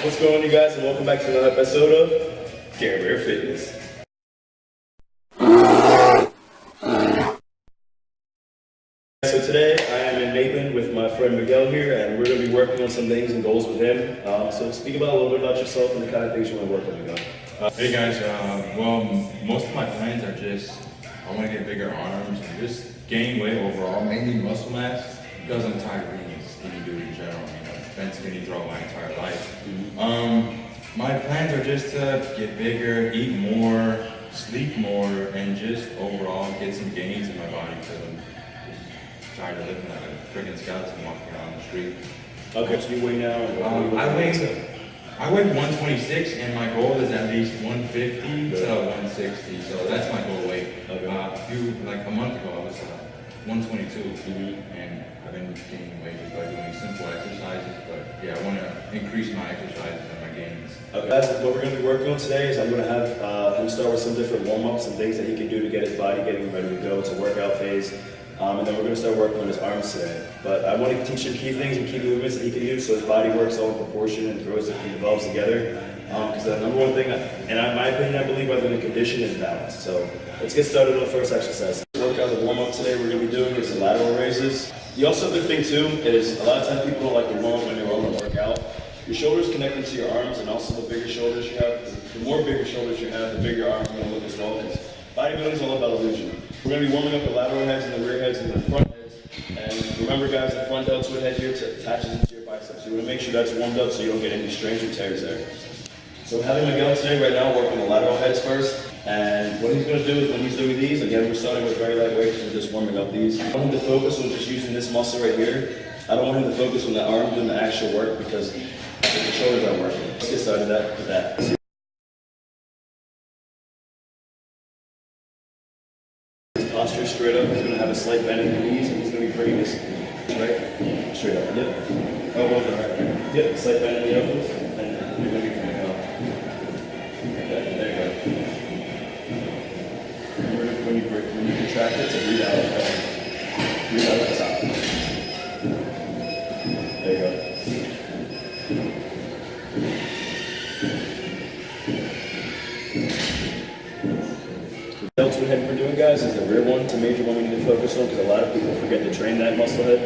What's going on, you guys, and welcome back to another episode of Garbear Fitness. So today I am in Maitland with my friend Miguel here, and we're going to be working on some things and goals with him. So speak about a little bit about yourself and the kind of things you want to work on, Miguel. Hey guys, well, most of my plans are just, I want to get bigger arms and just gain weight overall, mainly muscle mass, because I'm tired of being skinny dude in general. I've been skinny throughout my entire life. My plans are just to get bigger, eat more, sleep more, and just overall get some gains in my body because I'm just tired of living like a friggin' skeleton walking around the street. Okay, so you weigh now? I weigh 126, and my goal is at least 150 to 160. So that's my goal weight. Okay. Like a month ago, I was 122, and I've been gaining weight just by doing simple exercises. But yeah, I want to increase my exercises and my gains. Okay. That's what we're going to be working on today. Is I'm going to have him start with some different warm-ups and things that he can do to get his body getting ready to go. It's a workout phase. And then we're going to start working on his arms today. But I want to teach him key things and key movements that he can do so his body works all in proportion and grows and develops together. Because the number one thing, and in my opinion, I believe other than condition, is balance. So let's get started on the first exercise. The workout, the warm-up today we're going to be doing is the lateral raises. The also good thing too is a lot of times people don't like to warm up when they're on the workout. Your shoulders connected to your arms, and also the bigger shoulders you have, the more bigger shoulders you have, the bigger your arms are going to look as well. Because bodybuilding is all about illusion. We're going to be warming up the lateral heads and the rear heads and the front heads. And remember guys, the front deltoid head here attaches into your biceps. You want to make sure that's warmed up so you don't get any strains or tears there. So we're having Miguel today right now work on the lateral heads first. And what he's going to do is when he's doing these, again we're starting with very light weights, we're just warming up these. I want him to focus on just using this muscle right here. I don't want him to focus on the arm doing the actual work because the shoulders aren't working. Let's get started with that. Posture straight up. He's going to have a slight bend in the knees, and he's going to be bringing this right straight up. Yep. Elbows are right. Yep. Slight bend in the elbows, and you're going to be coming up. Okay. There you go. Remember when you contract it, to breathe out. Breathe out at the top. There you go. The deltoid head we're doing, guys, is the rear one. It's a major one we need to focus on because a lot of people forget to train that muscle head,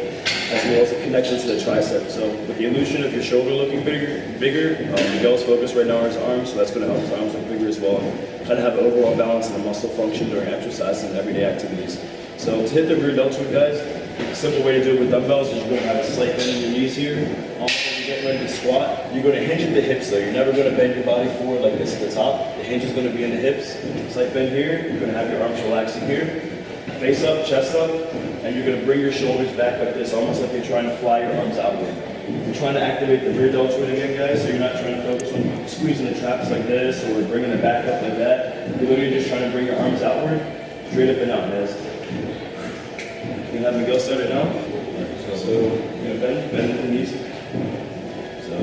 as well as the connection to the tricep. So with the illusion of your shoulder looking bigger, Miguel's focus right now on his arms, so that's going to help his arms look bigger as well. Kind of have an overall balance in the muscle function during exercises and everyday activities. So to hit the rear deltoid, guys, a simple way to do it with dumbbells is you're going to have a slight bend in your knees here. Also, when you get ready to squat, you're going to hinge at the hips though. You're never going to bend your body forward like this at the top. The hinge is going to be in the hips. Slight bend here. You're going to have your arms relaxing here. Face up, chest up, and you're going to bring your shoulders back like this, almost like you're trying to fly your arms outward. You're trying to activate the rear deltoid again, guys, so you're not trying to focus on squeezing the traps like this or bringing it back up like that. You're literally just trying to bring your arms outward, straight up and out, guys. You can have Miguel start it now. So you're going to bend the knees. So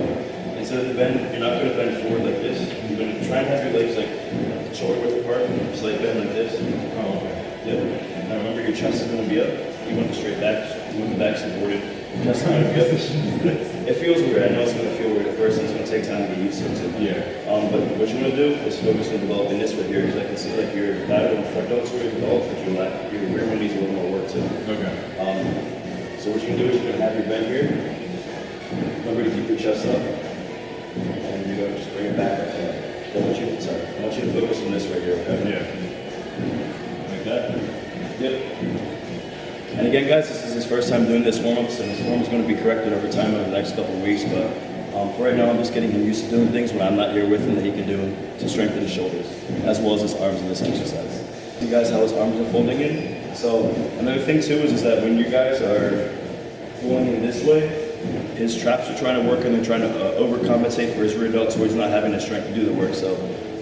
instead of the bend, you're not going to bend forward like this. You're going to try and have your legs like shoulder width apart, slight bend like this. Oh, okay. Yep. Now remember your chest is going to be up. You want the straight back. You want the back supported. Chest is going to be up. It feels weird. I know it's going to feel weird at first, and it's going to take time to get used to it too. Yeah. But what you're going to do is focus on developing this right here, because I can see like your lateral and front deltoid is developed, but your rear one needs a little more work too. Okay. So what you can do is you're going to have your bend here. Remember to keep your chest up, and you're going to just bring it back like that. I want you to focus on this right here. Okay? Yeah. Like that. Yep. And again, guys, this is his first time doing this warm-up, so his form is going to be corrected over time over the next couple of weeks. But for right now, I'm just getting him used to doing things when I'm not here with him that he can do to strengthen his shoulders, as well as his arms in this exercise. See, guys, how his arms are folding in. So another thing too is that when you guys are pulling in this way, his traps are trying to work and they're trying to overcompensate for his rear deltoids not having the strength to do the work. So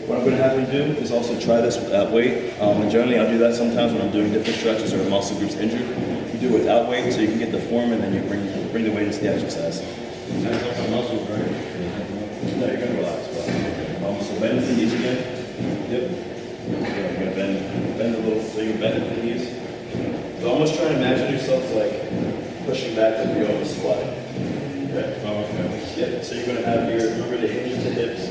what I'm going to have him do is also try this without weight. And generally I'll do that sometimes when I'm doing different stretches or a muscle group's injured. You do it without weight so you can get the form and then you bring the weight into the exercise. Sounds like a muscle, right? No, you're going to relax. So bend the knees again. Yep. You're going to bend a little, so you can bend the knees. So almost try to imagine yourself like pushing back like you're almost squatting. Okay. Oh, okay. Yeah, so you're going to have your, remember the hinge at the hips.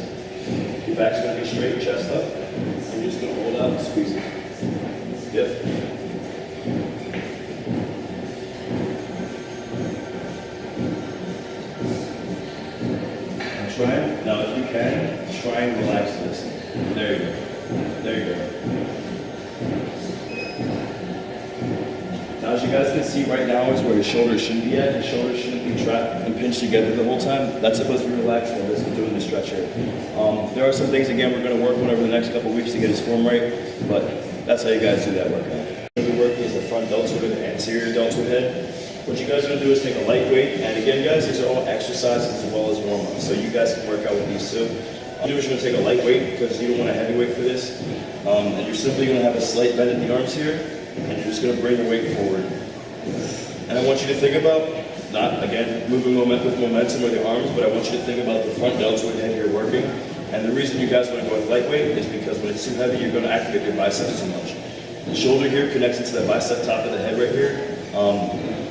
Your back's going to be straight, chest up. And you're just going to hold out and squeeze it. Yep. Now try it. Now if you can, try and relax this. There you go. There you go. Now, as you guys can see right now is where your shoulders shouldn't be at. Your shoulders shouldn't be trapped and pinched together the whole time. That's supposed to be relaxed while this is doing the stretch here. There are some things, again, we're going to work on over the next couple of weeks to get his form right, but that's how you guys do that workout. What we're working is the front deltoid with the anterior deltoid head. What you guys are going to do is take a light weight, and again, guys, these are all exercises as well as warm-ups, so you guys can work out with these too. What you do is you're going to take a light weight because you don't want a heavy weight for this, and you're simply going to have a slight bend at the arms here, and you're just going to bring your weight forward. And I want you to think about, not again, moving with momentum with your arms, but I want you to think about the front deltoid head here working. And the reason you guys want to go with lightweight is because when it's too heavy, you're going to activate your biceps too much. The shoulder here connects into the bicep top of the head right here.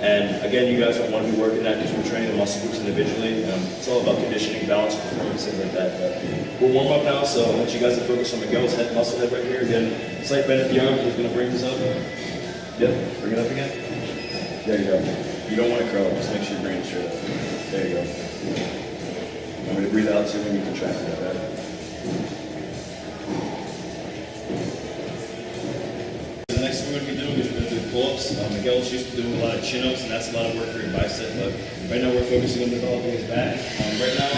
And again, you guys don't want to be working that because we're training the muscle groups individually. It's all about conditioning, balance, performance, things like that. But we'll warm up now, so I want you guys to focus on Miguel's head, muscle head right here. Again, slight bend at the arm. He's going to bring this up. Yep, bring it up again. There you go. You don't want to curl it, just make sure you bring it straight up. There you go. I'm going to breathe out too when you contract it, okay? The next thing we're going to be doing is we're going to do pull-ups. Miguel's used to doing a lot of chin-ups, and that's a lot of work for your bicep, but right now we're focusing on developing his back. Right now,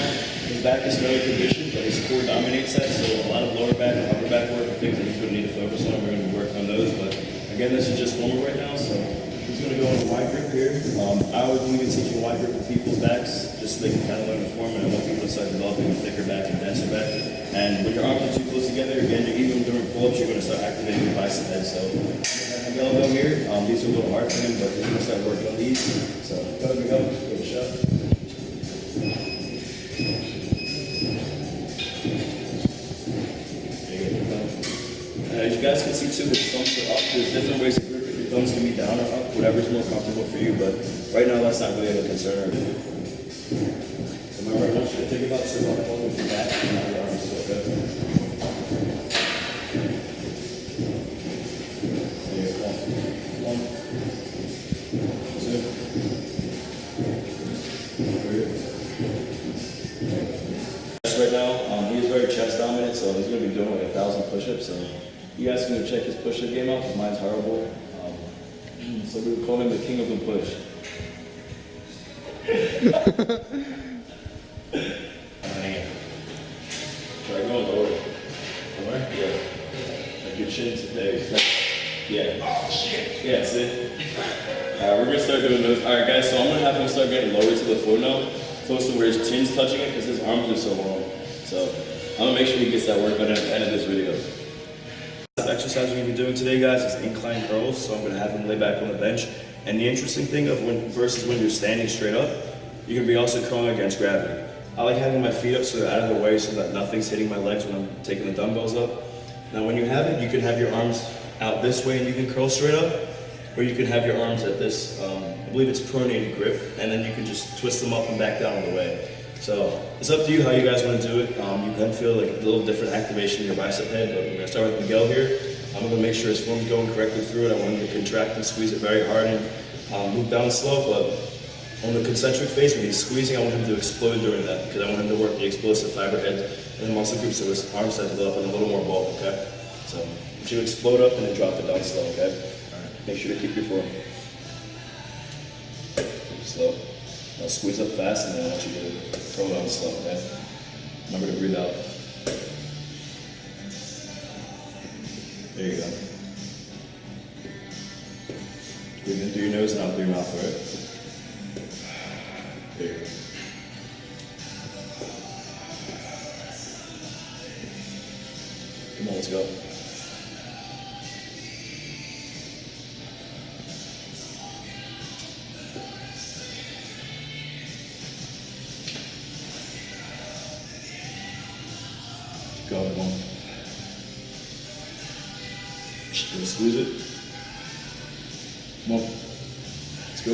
his back is fairly conditioned, but his core dominates that, so a lot of lower back and upper back work are things that he's going to need to focus on. We're going to be working on those, but again, this is just formal right now, so he's going to go in a wide grip here. I always believe in teaching wide grip with people's backs, just so they can kind of learn the form, and I want people to start developing a thicker back and denser back. And when your arms are too close together, again, even during pull-ups, you're going to start activating your bicep head. So Miguel go here. These are a little hard for him, but he's going to start working on these. So go ahead, Miguel, give it a shot. There you go. As you guys can see too, his thumbs are up. There's different ways to grip it. Your thumbs can be down or up, whatever's more comfortable for you, but right now that's not really a concern. Remember, I want you to think about sort of pulling with your back and not your arms, so good. There you go. One, two, three. Right now, he is very chest dominant, so he's going to be doing like 1,000 push-ups. So you guys can go check his push-up game out, because mine's horrible. So we would call him the king of the push. Try going lower. Lower? Yeah. Like your chin today. Yeah. Oh shit. Yeah, see? Alright, we're gonna start doing those. Alright guys, so I'm gonna have him start getting lower to the floor now, close to where his chin's touching it, because his arms are so long. So I'm gonna make sure he gets that work done at the end of this video. The exercise we're gonna be doing today, guys, is incline curls. So I'm gonna have him lay back on the bench. And the interesting thing of versus when you're standing straight up, you can be also curling against gravity. I like having my feet up so they're out of the way so that nothing's hitting my legs when I'm taking the dumbbells up. Now when you have it, you can have your arms out this way and you can curl straight up, or you can have your arms at this, I believe it's pronated grip, and then you can just twist them up and back down on the way. So it's up to you how you guys want to do it. You can feel like a little different activation in your bicep head, but we're going to start with Miguel here. I'm going to make sure his form's going correctly through it. I want him to contract and squeeze it very hard and move down slow, but on the concentric phase, when he's squeezing, I want him to explode during that, because I want him to work the explosive fiber head and the muscle group so his arms start to develop in a little more bulk, okay? So if you explode up and then drop it down slow, okay? All right. Make sure to keep your form. Slow. Now squeeze up fast, and then I want you to throw it on slow, okay? Remember to breathe out. There you go. Breathe in through your nose and out through your mouth, all right? There you go. Come on, let's go. Keep going, come on. Gonna squeeze it. Come on. Let's go.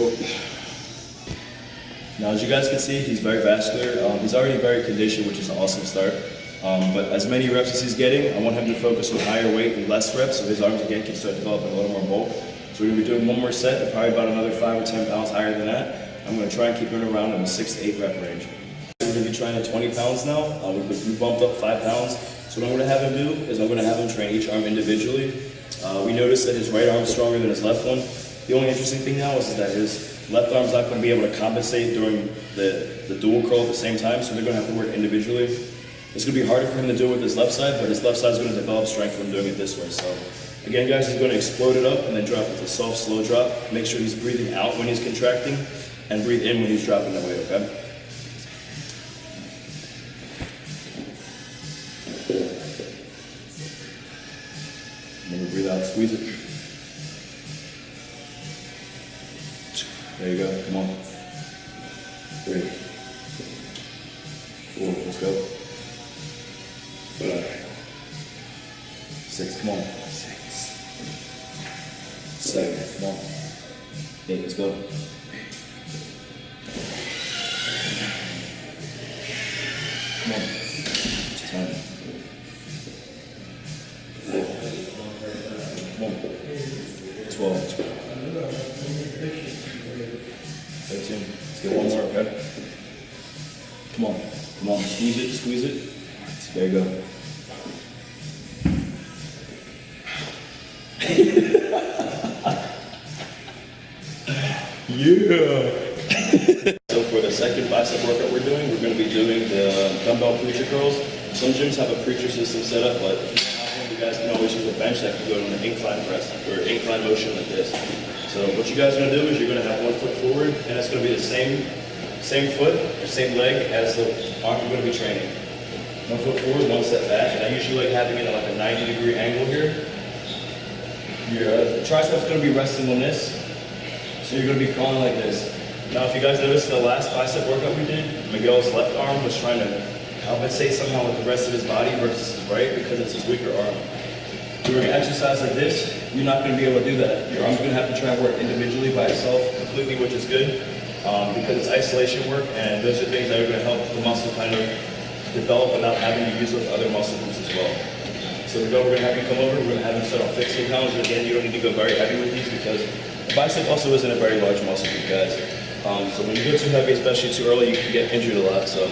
Now, as you guys can see, he's very vascular. He's already very conditioned, which is an awesome start. But as many reps as he's getting, I want him to focus on higher weight and less reps, so his arms again can start developing a little more bulk. So we're gonna be doing one more set, and probably about another 5 or 10 pounds higher than that. I'm gonna try and keep him around in the 6 to 8 rep range. We're gonna be trying at 20 pounds now. We bumped up 5 pounds. So what I'm gonna have him do is I'm gonna have him train each arm individually. We noticed that his right arm's stronger than his left one. The only interesting thing now is that his left arm's not gonna be able to compensate during the dual curl at the same time, so they're gonna have to work individually. It's gonna be harder for him to do it with his left side, but his left side is gonna develop strength from doing it this way. So again, guys, he's gonna explode it up and then drop with a soft, slow drop. Make sure he's breathing out when he's contracting and breathe in when he's dropping the weight, okay? Remember, breathe out, squeeze it. There you go, come on. 3, 4, let's go. 5, 6, come on. 7, come on. 8, let's go. Come on. 10. Come on. 12. 13. Let's get one more, okay? Come on. Come on. Squeeze it. Squeeze it. There you go. Yeah. So for the second bicep workout we're doing, we're going to be doing the dumbbell preacher curls. Some gyms have a preacher system set up, but if you don't have one, you guys can always use a bench that can go in an incline press or incline motion like this. So what you guys are going to do is you're going to have one foot forward, and it's going to be the same foot or same leg as the arm you're going to be training. One foot forward, one step back, and I usually like having it at like a 90-degree angle here. Your tricep's going to be resting on this, so you're going to be crawling like this. Now, if you guys noticed the last bicep workout we did, Miguel's left arm was trying to compensate somehow with the rest of his body versus his right because it's his weaker arm. Doing an exercise like this, you're not going to be able to do that. Your arm's going to have to try and work individually by itself completely, which is good because it's isolation work, and those are things that are going to help the muscle kind of develop without having to use those other muscle groups as well. So we're going to have you come over, we're going to have him start off 15 pounds, and again, you don't need to go very heavy with these because the bicep also isn't a very large muscle group, guys. So when you go too heavy, especially too early, you can get injured a lot, so.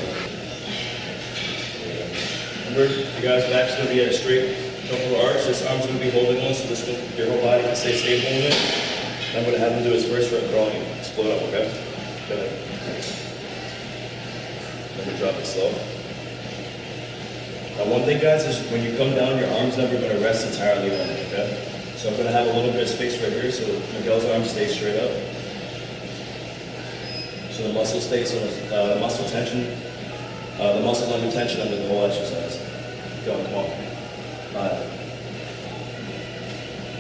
Remember, you guys' back's going to be at a straight upper arch, this arm's going to be holding on, so this one, your whole body can stay stable in it. I'm going to have him do his first rep crawling, explode up, okay? Go ahead. Then we drop it slow. Now one thing, guys, is when you come down, your arm's never going to rest entirely on it, okay? So I'm going to have a little bit of space right here so Miguel's arm stays straight up. So the muscle stays, so the muscle tension, the muscle's under tension under the whole exercise. Go, come on. 5,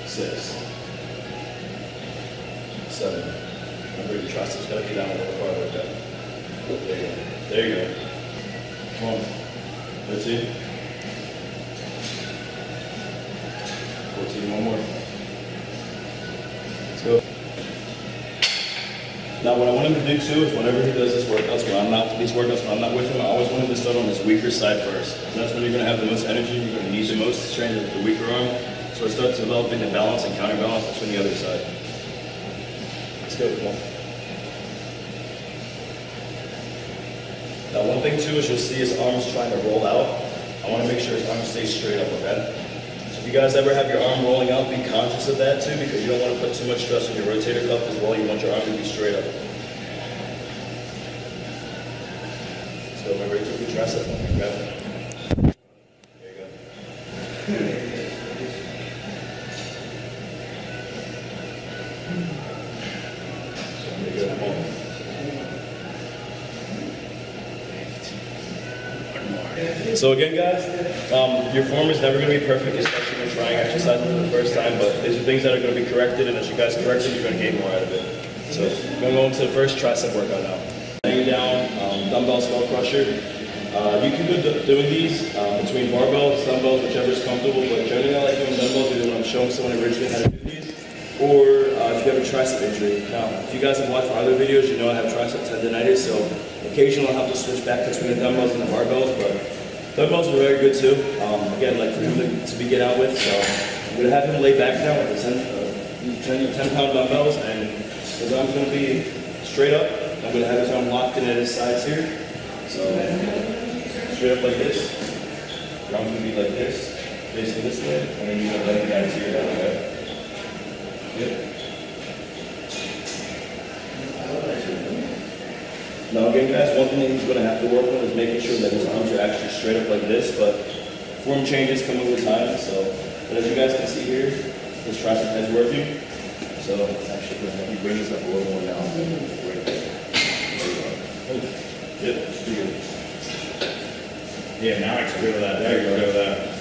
6, 7. Remember, your triceps got to be down a little farther, okay? There you go. There you go. Come on. 13. 14, one more. Let's go. Now what I want him to do too is whenever he does these workouts, when I'm not with him, I always want him to start on his weaker side first. So that's when you're going to have the most energy, you're going to need the most to train the weaker arm. So it starts developing the balance and counterbalance between the other side. Let's go, come on. Now one thing too is you'll see his arms trying to roll out. I want to make sure his arm stays straight up, okay? So if you guys ever have your arm rolling out, be conscious of that too, because you don't want to put too much stress on your rotator cuff as well. You want your arm to be straight up. So remember, you took your tricep, okay? There you go. So there you go, come on. So again, guys, your form is never going to be perfect, especially when trying exercise for the first time, but these are things that are going to be corrected, and as you guys correct it, you're going to gain more out of it. So I'm going to go into the first tricep workout now. Laying down, dumbbell skull crusher. You can go doing these between barbells, dumbbells, whichever is comfortable, but generally I like doing dumbbells either when I'm showing someone originally how to do these, or if you you have a tricep injury. Now, if you guys have watched my other videos, you know I have tricep tendonitis, so occasionally I'll have to switch back between the dumbbells and the barbells, but dumbbells are very good too. Again, like for him to begin out with, so I'm going to have him lay back down with the 10-pound dumbbells, and his arm's going to be straight up. I'm going to have his arm locked in at his sides here. So, straight up like this. Your arm's going to be like this, facing this way, and then you're going to let it down to your head, okay? Yep. Now again guys, one thing that he's going to have to work on is making sure that his arms are actually straight up like this, but form changes come over time, so, but as you guys can see here, his tricep is working. So actually, let me bring this up a little more now. Right there. Yep, pretty good. Yeah, now I can feel that. There you go. Feel that.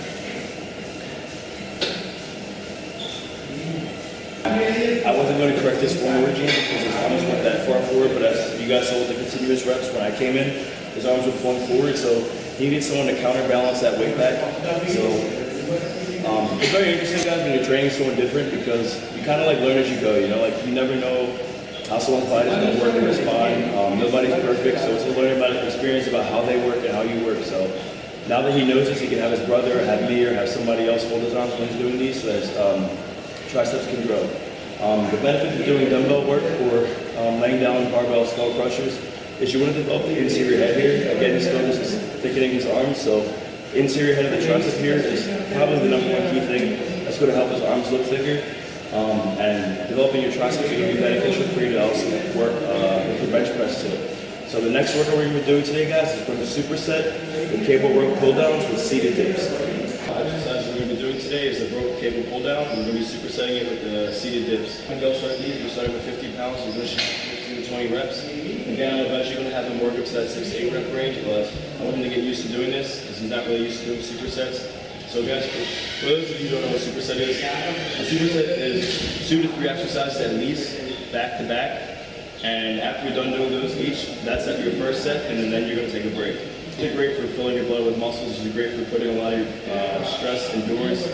I wasn't going to correct this form originally because his arms weren't that far forward, but as you guys saw with the continuous reps when I came in, his arms were flung forward, so he needs someone to counterbalance that weight back. So it's very interesting, guys, when you're training someone different because you kind of like learn as you go, you know, like you never know how someone's body is going to work and respond. Nobody's perfect, so it's a learning about experience about how they work and how you work. So now that he knows this, he can have his brother or have me or have somebody else hold his arms when he's doing these so that his triceps can grow. The benefit of doing dumbbell work or laying down barbell skull crushers is you want to develop the interior head here. Again, his focus is thickening his arms, so interior head of the tricep here is probably the number one key thing that's going to help his arms look thicker. And developing your triceps is going to be beneficial for you to also work with your bench press too. So the next workout we're going to be doing today, guys, is going to superset with cable rope pull downs with seated dips. The exercise we're going to be doing today is the rope cable pull down. We're going to be supersetting it with the seated dips. Miguel started these. We're starting with 50 pounds. We're going to shoot 15 to 20 reps. Again, I'm eventually going to have him work up to that 6 to 8 rep range, but I want him to get used to doing this because he's not really used to doing supersets. So guys, for those of you who don't know what a superset is, a superset is 2 to 3 exercises at least, back to back. And after you're done doing those each, that's at your first set, and then you're going to take a break. It's great for filling your blood with muscles. It's great for putting a lot of stress, endurance,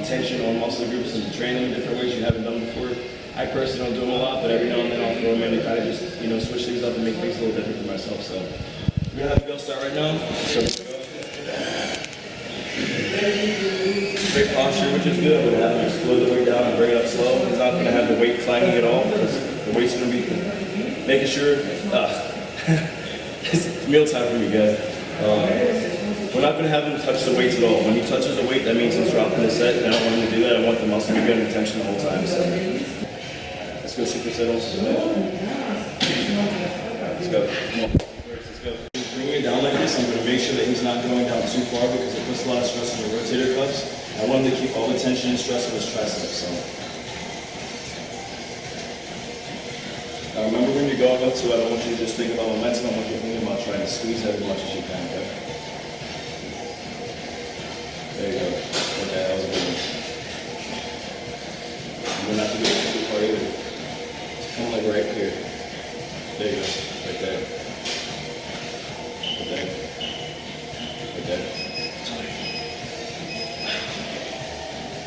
tension on muscle groups and training them in different ways you haven't done before. I personally don't do them a lot, but every now and then I'll throw them in and kind of just, you know, switch things up and make things a little different for myself. So we're going to have Miguel start right now. So, great posture, which is good. We're going to have him slow the weight down and bring it up slow. He's not going to have the weight clanging at all because the weight's going to be making sure. It's mealtime for me, guys. We're not going to have him touch the weights at all. When he touches the weight, that means he's dropping the set, and I don't want him to do that. I want the muscle to be getting attention the whole time. So let's go superset also. Let's go. Come on. Let's go. Bringing it down like this, I'm going to make sure that he's not going down too far because it puts a lot of stress on your rotator cuffs. I want him to keep all the tension and stress on his triceps. So. Remember when you're going up to it, I don't want you to just think about momentum, I want you to think about trying to squeeze as much as you can, okay? There you go. Okay, that was a good one. You don't have to do it too far either. It's kind of like right here. There you go. Right there. Right there. Right there.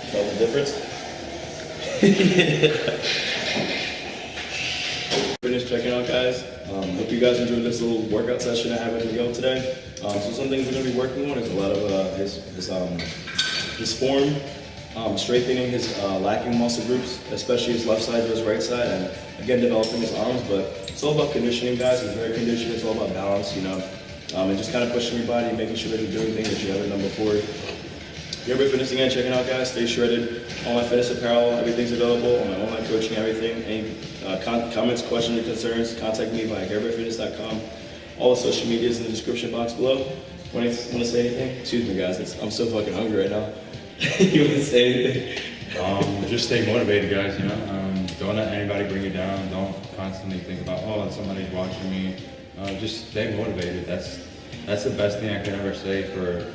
Felt the difference? Finish checking out, guys. Hope you guys enjoyed this little workout session I had with Miguel today. So some things we're going to be working on is a lot of his form, strengthening his lacking muscle groups, especially his left side to his right side, and again developing his arms. But it's all about conditioning, guys. It's very conditioning. It's all about balance, you know, and just kind of pushing your body, making sure that you're doing things that you haven't done before. Garbear Fitness again, checking out, guys. Stay shredded. All my fitness apparel, everything's available. On my online coaching, everything. Any comments, questions, or concerns, contact me via GarbearFitness.com. All the social media is in the description box below. Want to say anything? Excuse me, guys. I'm so fucking hungry right now. You want to say anything? Just stay motivated, guys. You know, don't let anybody bring you down. Don't constantly think about, oh, somebody's watching me. Just stay motivated. That's the best thing I could ever say for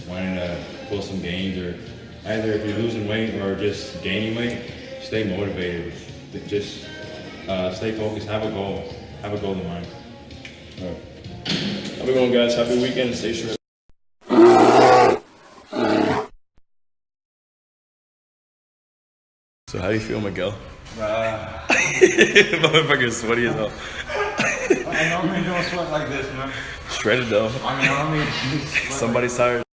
wanting to pull some gains, or either if you're losing weight or just gaining weight, stay motivated. Just stay focused. Have a goal. Have a goal in mind. All right. Have a good one, guys. Happy weekend. Stay shredded. So how do you feel, Miguel? Motherfucker's sweaty as hell. I normally don't sweat like this, man. Shredded though. I mean, Somebody's tired.